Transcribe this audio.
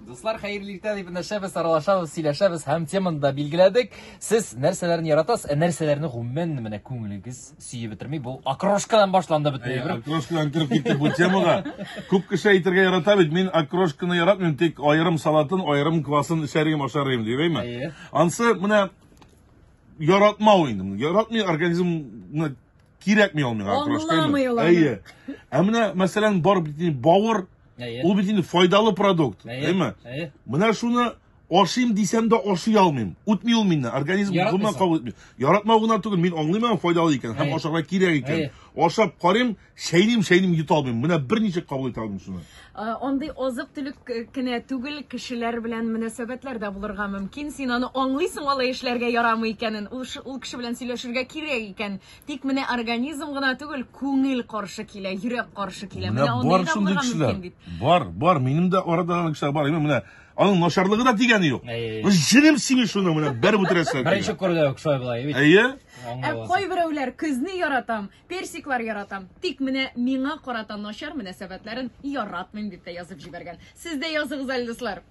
Дуслар, хәерле иртә дип эндәшәбез, аралашабыз, сөйләшәбез һәм теманы да билгеләдек. Сез нәрсәләрне яратасыз, нәрсәләрне гомумән менә күңелегез сөеп бетерми. Бу окрошкадан башланды бөтен. Окрошкадан кирип китте бу темага. Күп кеше әйтергә ярата бит. Мин окрошканы яратмыйм, тик аерым салатын, аерым квасын эшәргә ашарым дибейме. Ансы менә яратмау инде. Яратмый организмны кирәкми ул миңа окрошка. Әйе. Ә менә мәсәлән бар бит бавыр. Ул бит инде файдалы продукт, әйме? Менә шуны ашыйм дисәм дә ашый алмыйм. Үтми ул миннән, организм буны кабул итми. Яратмау гына түгел, мин аңлыйм файдалы икән, һәм ашарга кирәк икән. Ашап карыйм, шәйним йота алмыйм. Менә берничә кабул итә алмыйм шуны. Андый азык-төлек кенә түгел, кешеләр белән мөнәсәбәтләр дә булырга мөмкин. Син аны аңлыйсың, алай эшләргә ярамый икәнен, ул кеше белән сөйләшергә кирәк икән. Тик менә организм гына түгел, күңел каршы килә, йөрәк каршы килә. Менә андый да булырга мөмкин бит. Бар, минем дә арада кешеләр бар. Менә аның начарлыгы да дигәне юк. Җирем сине шуны менә бер бөтерәсәң. Беренче күрдә үк шулай булай бит. Әйе. Кайберәүләр көзне яратам, персиклар яратам. Тик менә миңа карата начар мөнәсәбәтләрен яратмыйм дип тә язып җибәргән. Сез дә языгыз әле, дуслар.